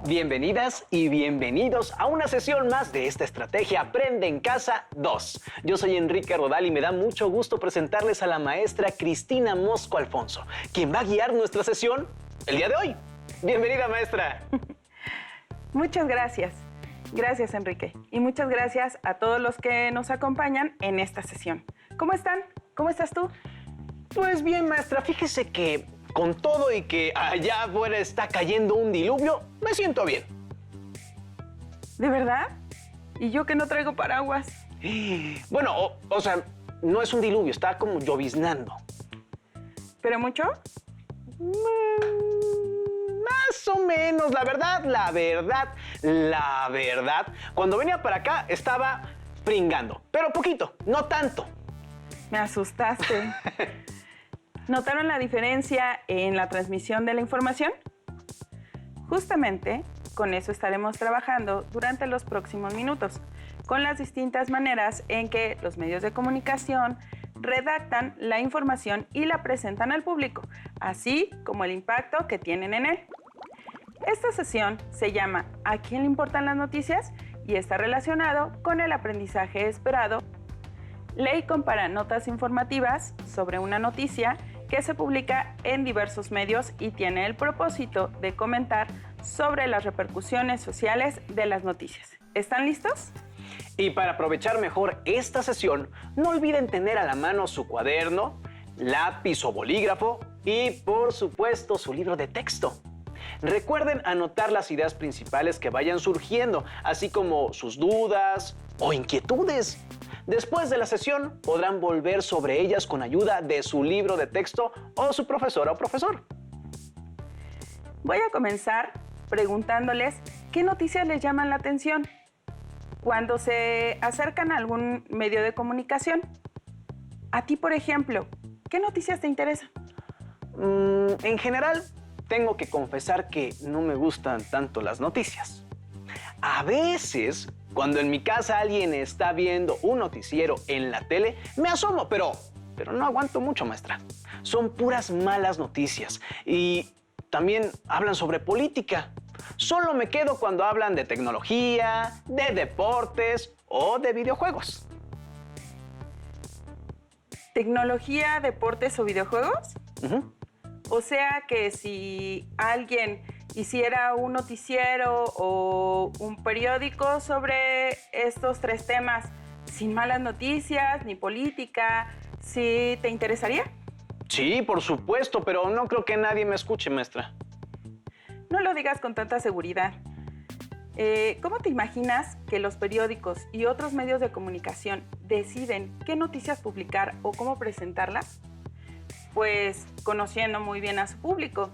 Bienvenidas y bienvenidos a una sesión más de esta estrategia Aprende en Casa 2. Yo soy Enrique Rodal y me da mucho gusto presentarles a la maestra Cristina Mosco Alfonso, quien va a guiar nuestra sesión el día de hoy. Bienvenida, maestra. Muchas gracias. Gracias, Enrique. Y muchas gracias a todos los que nos acompañan en esta sesión. ¿Cómo están? ¿Cómo estás tú? Pues bien, maestra, fíjese que con todo y que allá afuera está cayendo un diluvio, me siento bien. ¿De verdad? ¿Y yo que no traigo paraguas? Bueno, o sea, no es un diluvio, está como lloviznando. ¿Pero mucho? Más o menos, la verdad. Cuando venía para acá estaba pringando, pero poquito, no tanto. Me asustaste. ¿Notaron la diferencia en la transmisión de la información? Justamente con eso estaremos trabajando durante los próximos minutos, con las distintas maneras en que los medios de comunicación redactan la información y la presentan al público, así como el impacto que tienen en él. Esta sesión se llama ¿A quién le importan las noticias? Y está relacionado con el aprendizaje esperado. Lee y compara notas informativas sobre una noticia que se publica en diversos medios y tiene el propósito de comentar sobre las repercusiones sociales de las noticias. ¿Están listos? Y para aprovechar mejor esta sesión, no olviden tener a la mano su cuaderno, lápiz o bolígrafo y, por supuesto, su libro de texto. Recuerden anotar las ideas principales que vayan surgiendo, así como sus dudas o inquietudes. Después de la sesión, podrán volver sobre ellas con ayuda de su libro de texto o su profesora o profesor. Voy a comenzar preguntándoles qué noticias les llaman la atención cuando se acercan a algún medio de comunicación. A ti, por ejemplo, ¿qué noticias te interesan? En general, tengo que confesar que no me gustan tanto las noticias. A veces, cuando en mi casa alguien está viendo un noticiero en la tele, me asomo, pero no aguanto mucho, maestra. Son puras malas noticias y también hablan sobre política. Solo me quedo cuando hablan de tecnología, de deportes o de videojuegos. ¿Tecnología, deportes o videojuegos? Uh-huh. O sea que si alguien hiciera un noticiero o un periódico sobre estos tres temas, sin malas noticias ni política, ¿sí te interesaría? Sí, por supuesto, pero no creo que nadie me escuche, maestra. No lo digas con tanta seguridad. ¿Cómo te imaginas que los periódicos y otros medios de comunicación deciden qué noticias publicar o cómo presentarlas? Pues conociendo muy bien a su público.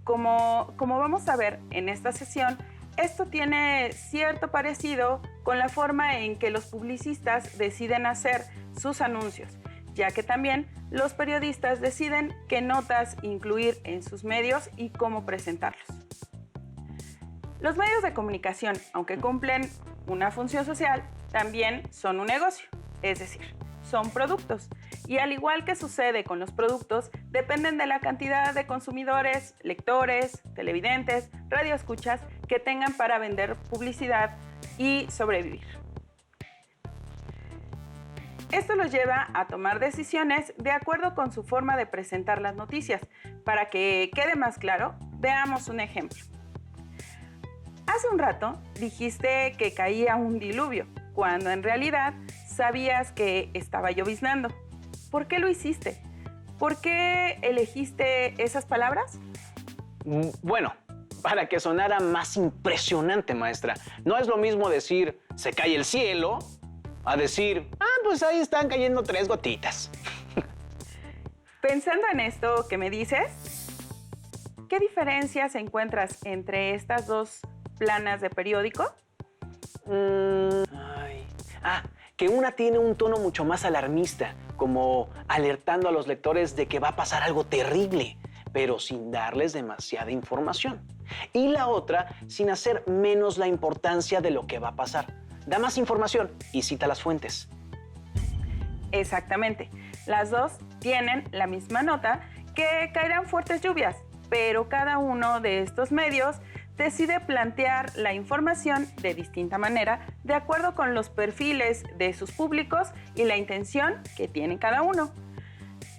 Como vamos a ver en esta sesión, esto tiene cierto parecido con la forma en que los publicistas deciden hacer sus anuncios, ya que también los periodistas deciden qué notas incluir en sus medios y cómo presentarlos. Los medios de comunicación, aunque cumplen una función social, también son un negocio, es decir, son productos. Y al igual que sucede con los productos, dependen de la cantidad de consumidores, lectores, televidentes, radioescuchas que tengan para vender publicidad y sobrevivir. Esto los lleva a tomar decisiones de acuerdo con su forma de presentar las noticias. Para que quede más claro, veamos un ejemplo. Hace un rato dijiste que caía un diluvio, cuando en realidad sabías que estaba lloviznando. ¿Por qué lo hiciste? ¿Por qué elegiste esas palabras? Bueno, para que sonara más impresionante, maestra. No es lo mismo decir se cae el cielo a decir, pues ahí están cayendo 3 gotitas. Pensando en esto que me dices, ¿qué diferencias encuentras entre estas dos planas de periódico? Que una tiene un tono mucho más alarmista, como alertando a los lectores de que va a pasar algo terrible, pero sin darles demasiada información. Y la otra sin hacer menos la importancia de lo que va a pasar, da más información y cita las fuentes. Exactamente. Las dos tienen la misma nota que caerán fuertes lluvias, pero cada uno de estos medios decide plantear la información de distinta manera de acuerdo con los perfiles de sus públicos y la intención que tiene cada uno.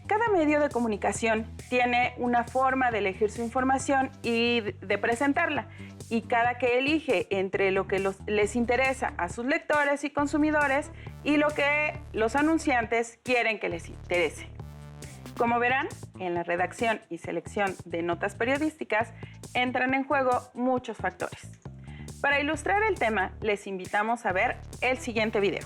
Cada medio de comunicación tiene una forma de elegir su información y de presentarla, y cada que elige entre lo que les interesa a sus lectores y consumidores y lo que los anunciantes quieren que les interese. Como verán, en la redacción y selección de notas periodísticas entran en juego muchos factores. Para ilustrar el tema, les invitamos a ver el siguiente video.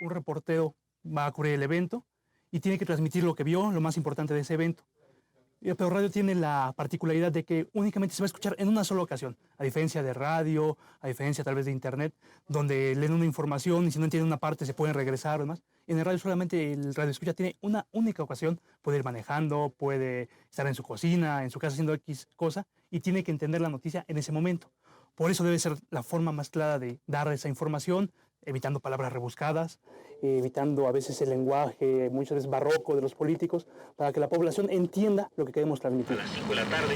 Un reportero va a cubrir el evento y tiene que transmitir lo que vio, lo más importante de ese evento. Pero radio tiene la particularidad de que únicamente se va a escuchar en una sola ocasión, a diferencia de radio, a diferencia tal vez de internet, donde leen una información y si no entienden una parte se pueden regresar o demás. En el radio solamente el radioescucha tiene una única ocasión, puede ir manejando, puede estar en su cocina, en su casa haciendo X cosa y tiene que entender la noticia en ese momento. Por eso debe ser la forma más clara de dar esa información, evitando palabras rebuscadas, evitando a veces el lenguaje muchas veces barroco de los políticos, para que la población entienda lo que queremos transmitir. A las 5 de la tarde.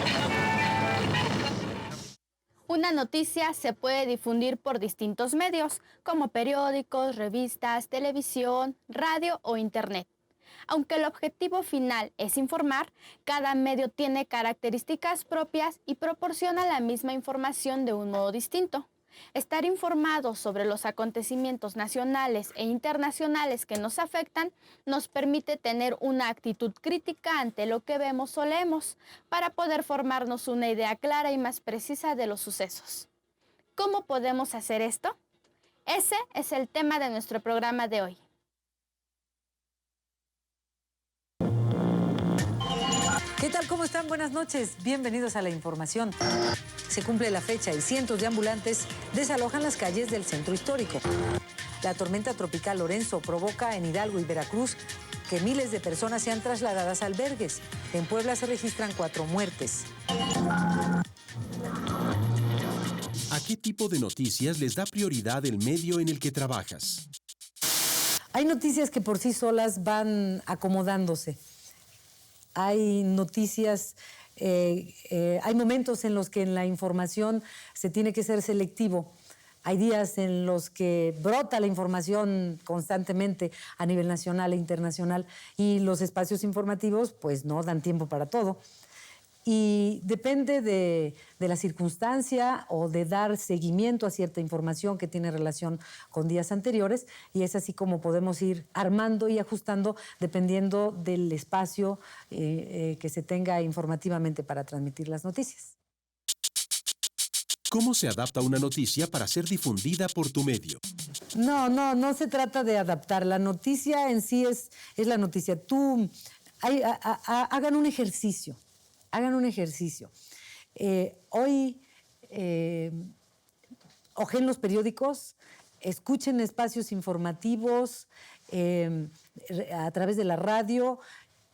Una noticia se puede difundir por distintos medios, como periódicos, revistas, televisión, radio o internet. Aunque el objetivo final es informar, cada medio tiene características propias y proporciona la misma información de un modo distinto. Estar informados sobre los acontecimientos nacionales e internacionales que nos afectan nos permite tener una actitud crítica ante lo que vemos o leemos para poder formarnos una idea clara y más precisa de los sucesos. ¿Cómo podemos hacer esto? Ese es el tema de nuestro programa de hoy. ¿Qué tal? ¿Cómo están? Buenas noches. Bienvenidos a la información. Se cumple la fecha y cientos de ambulantes desalojan las calles del centro histórico. La tormenta tropical Lorenzo provoca en Hidalgo y Veracruz que miles de personas sean trasladadas a albergues. En Puebla se registran 4 muertes. ¿A qué tipo de noticias les da prioridad el medio en el que trabajas? Hay noticias que por sí solas van acomodándose. Hay noticias, hay momentos en los que en la información se tiene que ser selectivo. Hay días en los que brota la información constantemente a nivel nacional e internacional y los espacios informativos pues no dan tiempo para todo. Y depende de la circunstancia o de dar seguimiento a cierta información que tiene relación con días anteriores, y es así como podemos ir armando y ajustando dependiendo del espacio que se tenga informativamente para transmitir las noticias. ¿Cómo se adapta una noticia para ser difundida por tu medio? No se trata de adaptar. La noticia en sí es la noticia. Hagan un ejercicio. Hagan un ejercicio. Hoy, ojen los periódicos, escuchen espacios informativos a través de la radio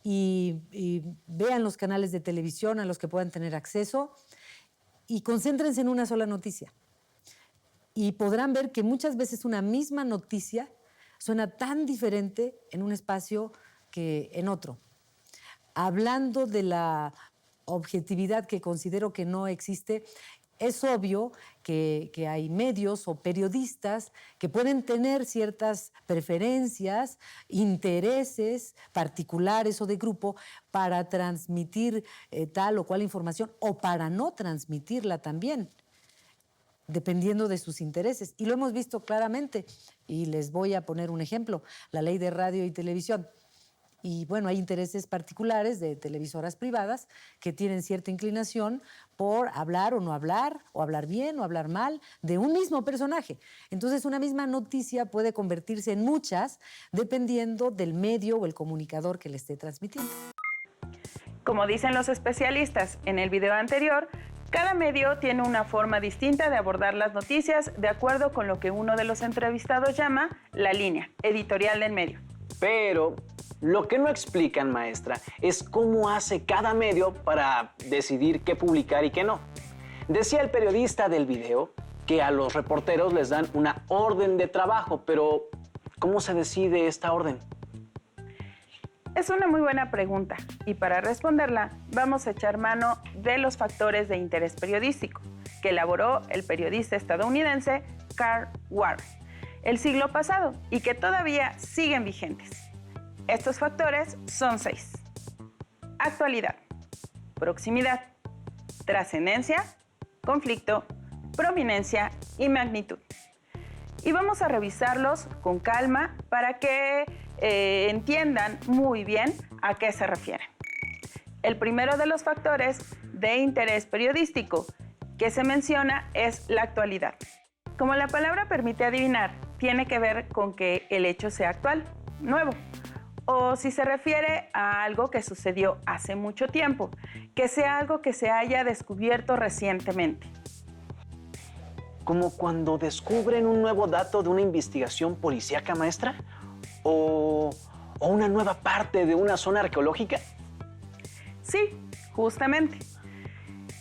y vean los canales de televisión a los que puedan tener acceso y concéntrense en una sola noticia. Y podrán ver que muchas veces una misma noticia suena tan diferente en un espacio que en otro. Hablando de la objetividad que considero que no existe, es obvio que hay medios o periodistas que pueden tener ciertas preferencias, intereses particulares o de grupo para transmitir tal o cual información o para no transmitirla también, dependiendo de sus intereses. Y lo hemos visto claramente, y les voy a poner un ejemplo, la ley de radio y televisión. Y bueno, hay intereses particulares de televisoras privadas que tienen cierta inclinación por hablar o no hablar, o hablar bien o hablar mal, de un mismo personaje. Entonces, una misma noticia puede convertirse en muchas dependiendo del medio o el comunicador que le esté transmitiendo. Como dicen los especialistas en el video anterior, cada medio tiene una forma distinta de abordar las noticias de acuerdo con lo que uno de los entrevistados llama la línea editorial del medio. Pero lo que no explican, maestra, es cómo hace cada medio para decidir qué publicar y qué no. Decía el periodista del video que a los reporteros les dan una orden de trabajo, pero ¿cómo se decide esta orden? Es una muy buena pregunta y para responderla vamos a echar mano de los factores de interés periodístico que elaboró el periodista estadounidense Carl Warren el siglo pasado y que todavía siguen vigentes. Estos factores son 6. Actualidad, proximidad, trascendencia, conflicto, prominencia y magnitud. Y vamos a revisarlos con calma para que entiendan muy bien a qué se refieren. El primero de los factores de interés periodístico que se menciona es la actualidad. Como la palabra permite adivinar, tiene que ver con que el hecho sea actual, nuevo, o si se refiere a algo que sucedió hace mucho tiempo, que sea algo que se haya descubierto recientemente. ¿Como cuando descubren un nuevo dato de una investigación policíaca, maestra? ¿O una nueva parte de una zona arqueológica? Sí, justamente.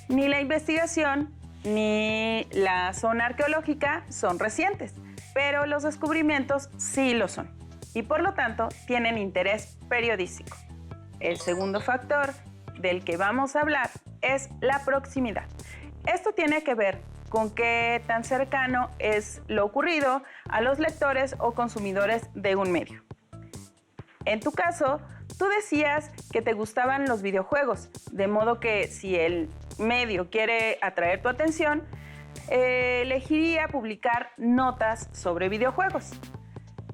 Ni la investigación ni la zona arqueológica son recientes, pero los descubrimientos sí lo son y por lo tanto tienen interés periodístico. El segundo factor del que vamos a hablar es la proximidad. Esto tiene que ver con qué tan cercano es lo ocurrido a los lectores o consumidores de un medio. En tu caso, tú decías que te gustaban los videojuegos, de modo que si el medio quiere atraer tu atención, elegiría publicar notas sobre videojuegos.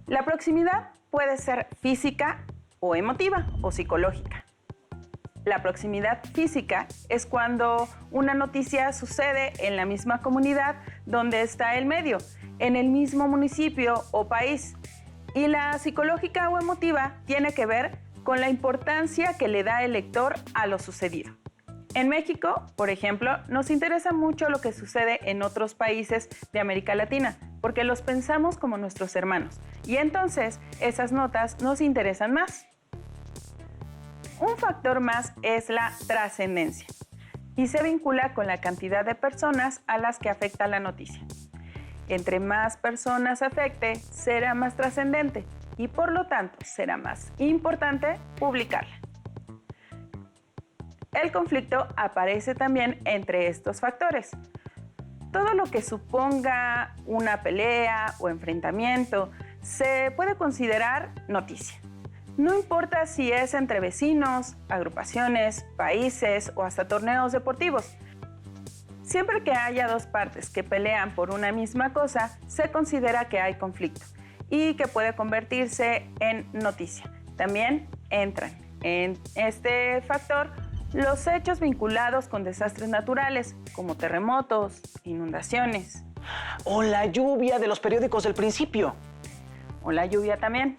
La proximidad puede ser física o emotiva o psicológica. La proximidad física es cuando una noticia sucede en la misma comunidad donde está el medio, en el mismo municipio o país. Y la psicológica o emotiva tiene que ver con la importancia que le da el lector a lo sucedido. En México, por ejemplo, nos interesa mucho lo que sucede en otros países de América Latina, porque los pensamos como nuestros hermanos. Y entonces, esas notas nos interesan más. Un factor más es la trascendencia y se vincula con la cantidad de personas a las que afecta la noticia. Entre más personas afecte, será más trascendente y por lo tanto será más importante publicarla. El conflicto aparece también entre estos factores. Todo lo que suponga una pelea o enfrentamiento se puede considerar noticia. No importa si es entre vecinos, agrupaciones, países o hasta torneos deportivos. Siempre que haya dos partes que pelean por una misma cosa, se considera que hay conflicto y que puede convertirse en noticia. También entran en este factor los hechos vinculados con desastres naturales, como terremotos, inundaciones. O la lluvia de los periódicos del principio. O la lluvia también.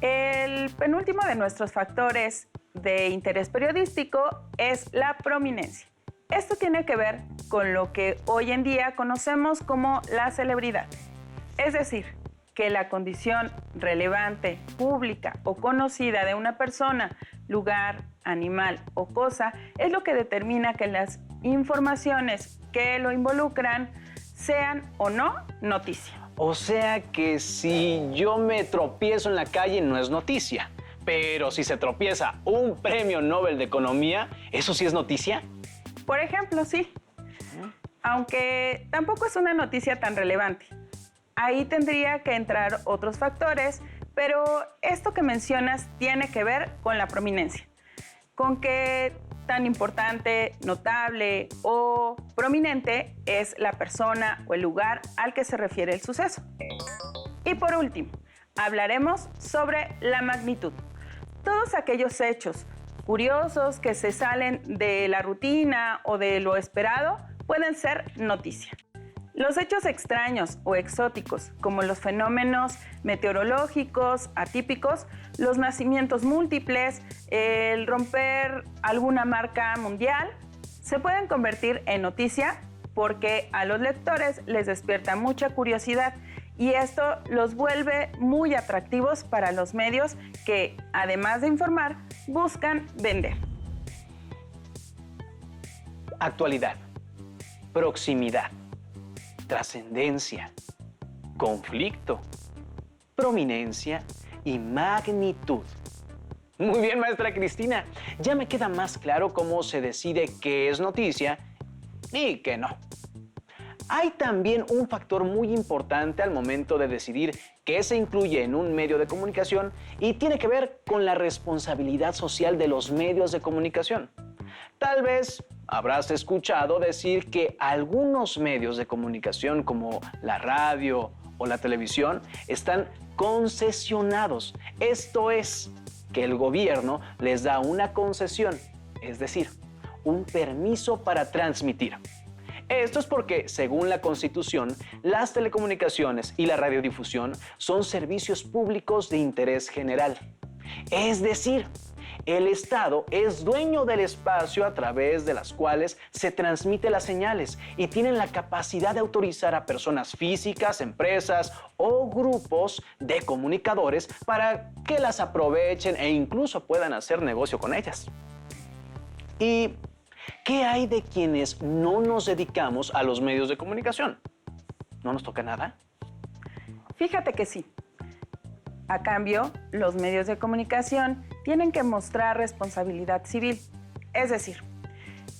El penúltimo de nuestros factores de interés periodístico es la prominencia. Esto tiene que ver con lo que hoy en día conocemos como la celebridad. Es decir, que la condición relevante, pública o conocida de una persona, lugar, animal o cosa es lo que determina que las informaciones que lo involucran sean o no noticia. O sea que si yo me tropiezo en la calle no es noticia, pero si se tropieza un premio Nobel de Economía, ¿eso sí es noticia? Por ejemplo, sí. Aunque tampoco es una noticia tan relevante. Ahí tendría que entrar otros factores, pero esto que mencionas tiene que ver con la prominencia. Con qué tan importante, notable o prominente es la persona o el lugar al que se refiere el suceso. Y por último, hablaremos sobre la magnitud. Todos aquellos hechos curiosos que se salen de la rutina o de lo esperado pueden ser noticia. Los hechos extraños o exóticos, como los fenómenos meteorológicos atípicos, los nacimientos múltiples, el romper alguna marca mundial, se pueden convertir en noticia porque a los lectores les despierta mucha curiosidad y esto los vuelve muy atractivos para los medios que, además de informar, buscan vender. Actualidad, proximidad, trascendencia, conflicto, prominencia y magnitud. Muy bien, maestra Cristina. Ya me queda más claro cómo se decide qué es noticia y qué no. Hay también un factor muy importante al momento de decidir qué se incluye en un medio de comunicación y tiene que ver con la responsabilidad social de los medios de comunicación. Tal vez habrás escuchado decir que algunos medios de comunicación como la radio o la televisión están concesionados. Esto es, que el gobierno les da una concesión, es decir, un permiso para transmitir. Esto es porque, según la Constitución, las telecomunicaciones y la radiodifusión son servicios públicos de interés general. Es decir, el Estado es dueño del espacio a través de las cuales se transmiten las señales y tienen la capacidad de autorizar a personas físicas, empresas o grupos de comunicadores para que las aprovechen e incluso puedan hacer negocio con ellas. ¿Y qué hay de quienes no nos dedicamos a los medios de comunicación? ¿No nos toca nada? Fíjate que sí. A cambio, los medios de comunicación tienen que mostrar responsabilidad civil, es decir,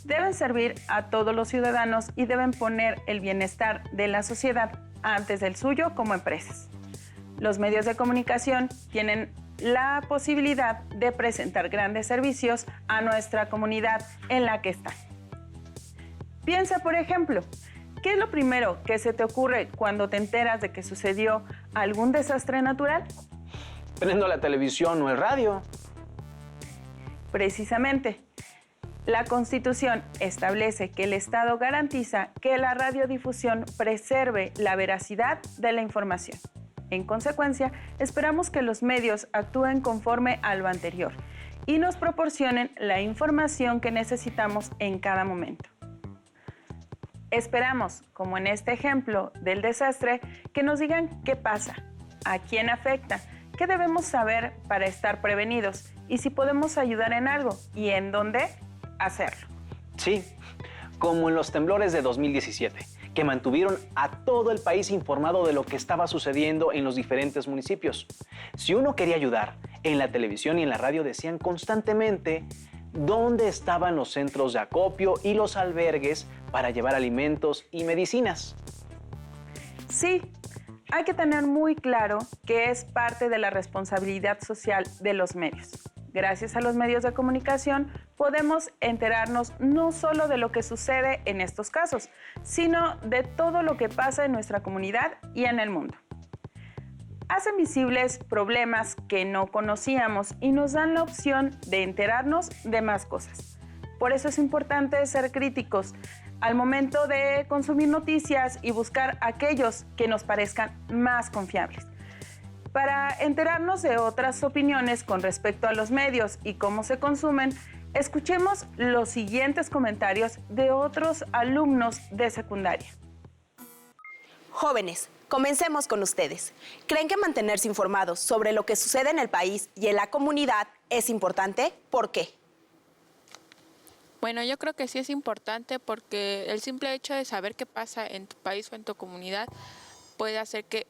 deben servir a todos los ciudadanos y deben poner el bienestar de la sociedad antes del suyo como empresas. Los medios de comunicación tienen la posibilidad de presentar grandes servicios a nuestra comunidad en la que están. Piensa, por ejemplo, ¿qué es lo primero que se te ocurre cuando te enteras de que sucedió algún desastre natural? Prendo la televisión o el radio. Precisamente, la Constitución establece que el Estado garantiza que la radiodifusión preserve la veracidad de la información. En consecuencia, esperamos que los medios actúen conforme a lo anterior y nos proporcionen la información que necesitamos en cada momento. Esperamos, como en este ejemplo del desastre, que nos digan qué pasa, a quién afecta, qué debemos saber para estar prevenidos y si podemos ayudar en algo y en dónde hacerlo. Sí, como en los temblores de 2017, que mantuvieron a todo el país informado de lo que estaba sucediendo en los diferentes municipios. Si uno quería ayudar, en la televisión y en la radio decían constantemente dónde estaban los centros de acopio y los albergues para llevar alimentos y medicinas. Sí, hay que tener muy claro que es parte de la responsabilidad social de los medios. Gracias a los medios de comunicación podemos enterarnos no solo de lo que sucede en estos casos, sino de todo lo que pasa en nuestra comunidad y en el mundo. Hacen visibles problemas que no conocíamos y nos dan la opción de enterarnos de más cosas. Por eso es importante ser críticos al momento de consumir noticias y buscar aquellos que nos parezcan más confiables. Para enterarnos de otras opiniones con respecto a los medios y cómo se consumen, escuchemos los siguientes comentarios de otros alumnos de secundaria. Jóvenes, comencemos con ustedes. ¿Creen que mantenerse informados sobre lo que sucede en el país y en la comunidad es importante? ¿Por qué? Bueno, yo creo que sí es importante porque el simple hecho de saber qué pasa en tu país o en tu comunidad puede hacer que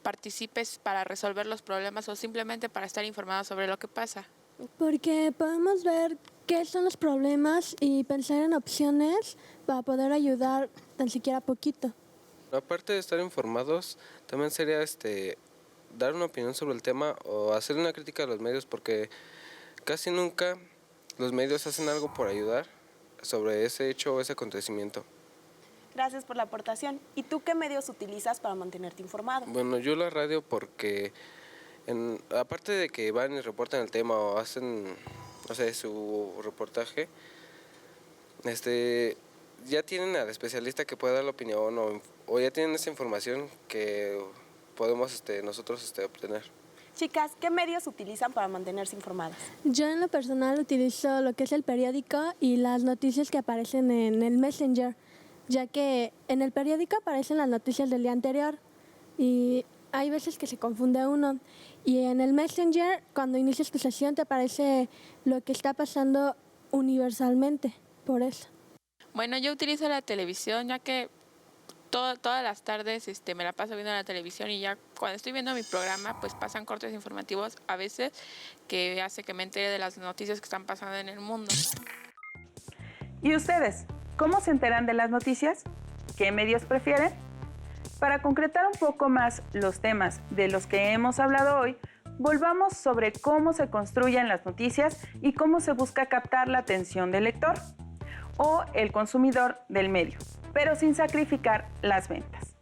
participes para resolver los problemas o simplemente para estar informado sobre lo que pasa. Porque podemos ver qué son los problemas y pensar en opciones para poder ayudar tan siquiera poquito. Aparte de estar informados, también sería dar una opinión sobre el tema o hacer una crítica a los medios, porque casi nunca los medios hacen algo por ayudar sobre ese hecho o ese acontecimiento. Gracias por la aportación. ¿Y tú qué medios utilizas para mantenerte informado? Bueno, yo la radio porque, aparte de que van y reportan el tema o hacen, no sé, su reportaje, ya tienen al especialista que puede dar la opinión o ya tienen esa información que podemos nosotros obtener. Chicas, ¿qué medios utilizan para mantenerse informadas? Yo en lo personal utilizo lo que es el periódico y las noticias que aparecen en el Messenger, ya que en el periódico aparecen las noticias del día anterior y hay veces que se confunde uno. Y en el Messenger, cuando inicias tu sesión, te aparece lo que está pasando universalmente, por eso. Bueno, yo utilizo la televisión ya que todas las tardes me la paso viendo la televisión y ya cuando estoy viendo mi programa pues pasan cortes informativos a veces que hace que me entere de las noticias que están pasando en el mundo. ¿Y ustedes? ¿Cómo se enteran de las noticias? ¿Qué medios prefieren? Para concretar un poco más los temas de los que hemos hablado hoy, volvamos sobre cómo se construyen las noticias y cómo se busca captar la atención del lector o el consumidor del medio, pero sin sacrificar las ventas.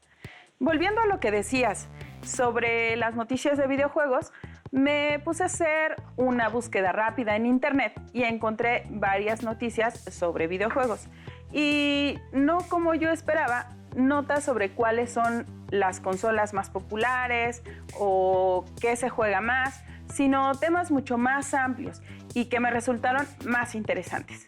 Volviendo a lo que decías sobre las noticias de videojuegos, me puse a hacer una búsqueda rápida en internet y encontré varias noticias sobre videojuegos. Y no como yo esperaba, notas sobre cuáles son las consolas más populares o qué se juega más, sino temas mucho más amplios y que me resultaron más interesantes.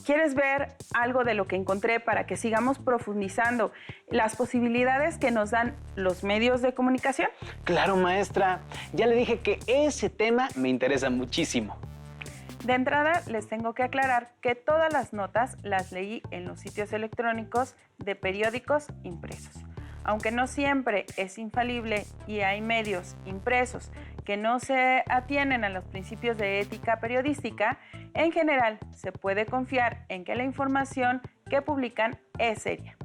¿Quieres ver algo de lo que encontré para que sigamos profundizando las posibilidades que nos dan los medios de comunicación? Claro, maestra. Ya le dije que ese tema me interesa muchísimo. De entrada, les tengo que aclarar que todas las notas las leí en los sitios electrónicos de periódicos impresos. Aunque no siempre es infalible y hay medios impresos que no se atienen a los principios de ética periodística, en general se puede confiar en que la información que publican es seria.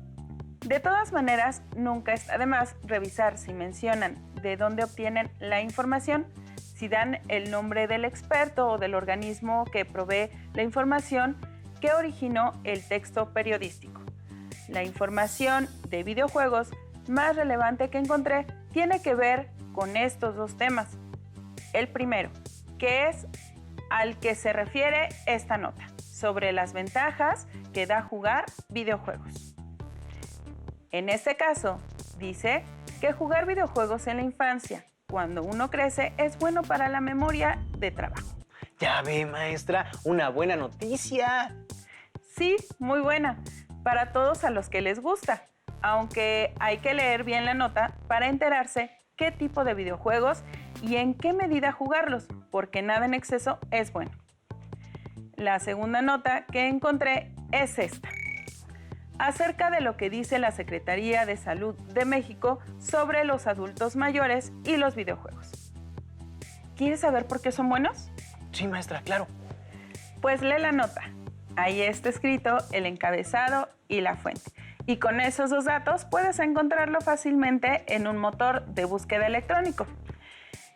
De todas maneras, nunca está de más revisar si mencionan de dónde obtienen la información, si dan el nombre del experto o del organismo que provee la información que originó el texto periodístico. La información de videojuegos más relevante que encontré tiene que ver con estos dos temas. El primero, que es al que se refiere esta nota, sobre las ventajas que da jugar videojuegos. En este caso, dice que jugar videojuegos en la infancia, cuando uno crece, es bueno para la memoria de trabajo. Ya ve, maestra, una buena noticia. Sí, muy buena, para todos a los que les gusta, aunque hay que leer bien la nota para enterarse qué tipo de videojuegos y en qué medida jugarlos, porque nada en exceso es bueno. La segunda nota que encontré es esta, acerca de lo que dice la Secretaría de Salud de México sobre los adultos mayores y los videojuegos. ¿Quieres saber por qué son buenos? Sí, maestra, claro. Pues lee la nota. Ahí está escrito el encabezado y la fuente. Y con esos dos datos puedes encontrarlo fácilmente en un motor de búsqueda electrónico.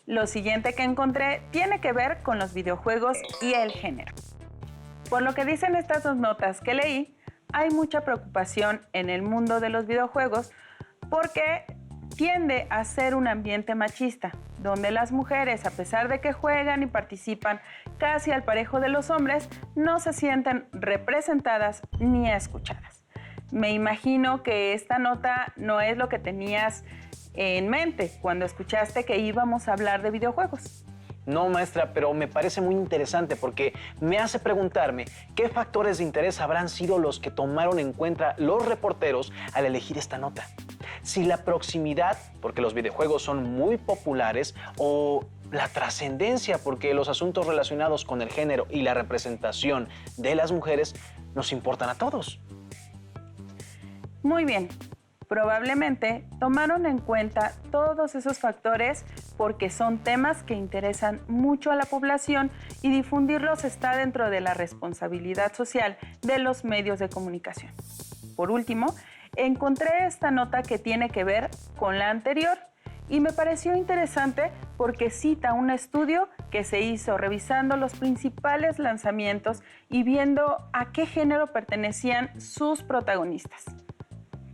Lo siguiente que encontré tiene que ver con los videojuegos y el género. Por lo que dicen estas dos notas que leí, hay mucha preocupación en el mundo de los videojuegos porque tiende a ser un ambiente machista, donde las mujeres, a pesar de que juegan y participan casi al parejo de los hombres, no se sienten representadas ni escuchadas. Me imagino que esta nota no es lo que tenías en mente cuando escuchaste que íbamos a hablar de videojuegos. No, maestra, pero me parece muy interesante porque me hace preguntarme qué factores de interés habrán sido los que tomaron en cuenta los reporteros al elegir esta nota. Si la proximidad, porque los videojuegos son muy populares, o la trascendencia, porque los asuntos relacionados con el género y la representación de las mujeres nos importan a todos. Muy bien. Probablemente tomaron en cuenta todos esos factores porque son temas que interesan mucho a la población y difundirlos está dentro de la responsabilidad social de los medios de comunicación. Por último, encontré esta nota que tiene que ver con la anterior y me pareció interesante porque cita un estudio que se hizo revisando los principales lanzamientos y viendo a qué género pertenecían sus protagonistas.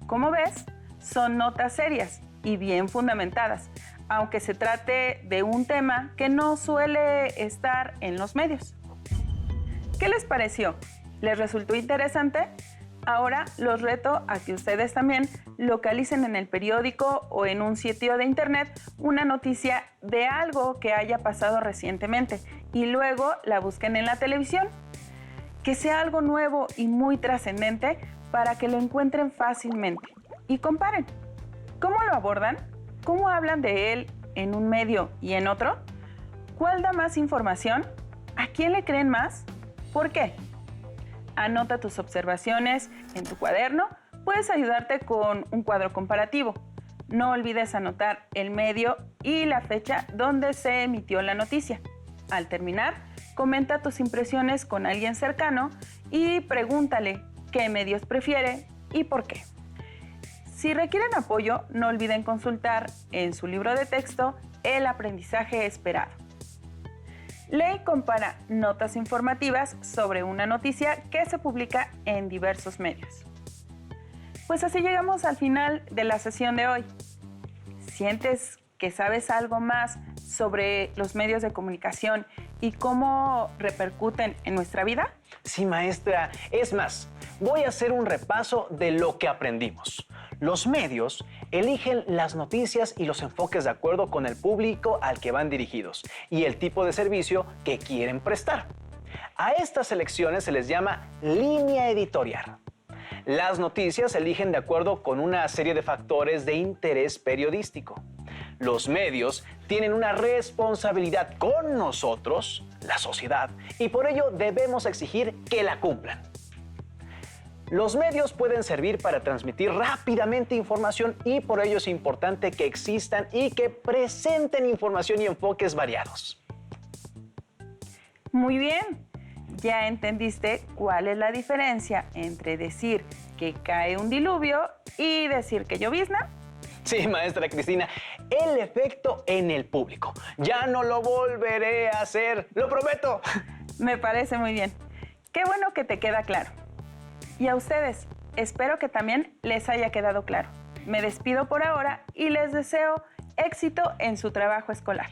Como ves, son notas serias y bien fundamentadas, aunque se trate de un tema que no suele estar en los medios. ¿Qué les pareció? ¿Les resultó interesante? Ahora los reto a que ustedes también localicen en el periódico o en un sitio de internet una noticia de algo que haya pasado recientemente y luego la busquen en la televisión. Que sea algo nuevo y muy trascendente para que lo encuentren fácilmente y comparen. ¿Cómo lo abordan? ¿Cómo hablan de él en un medio y en otro? ¿Cuál da más información? ¿A quién le creen más? ¿Por qué? Anota tus observaciones en tu cuaderno puedes ayudarte con un cuadro comparativo. No olvides anotar el medio y la fecha donde se emitió la noticia. Al terminar, comenta tus impresiones con alguien cercano y pregúntale qué medios prefiere y por qué. Si requieren apoyo, no olviden consultar en su libro de texto El aprendizaje esperado. Lee y compara notas informativas sobre una noticia que se publica en diversos medios. Pues así llegamos al final de la sesión de hoy. ¿Sientes que sabes algo más sobre los medios de comunicación y cómo repercuten en nuestra vida? Sí, maestra. Es más, voy a hacer un repaso de lo que aprendimos. Los medios eligen las noticias y los enfoques de acuerdo con el público al que van dirigidos y el tipo de servicio que quieren prestar. A estas elecciones se les llama línea editorial. Las noticias se eligen de acuerdo con una serie de factores de interés periodístico. Los medios tienen una responsabilidad con nosotros, la sociedad, y por ello debemos exigir que la cumplan. Los medios pueden servir para transmitir rápidamente información y por ello es importante que existan y que presenten información y enfoques variados. Muy bien, ya entendiste cuál es la diferencia entre decir que cae un diluvio y decir que llovizna. Sí, maestra Cristina, el efecto en el público. Ya no lo volveré a hacer, lo prometo. Me parece muy bien. Qué bueno que te queda claro. Y a ustedes, espero que también les haya quedado claro. Me despido por ahora y les deseo éxito en su trabajo escolar.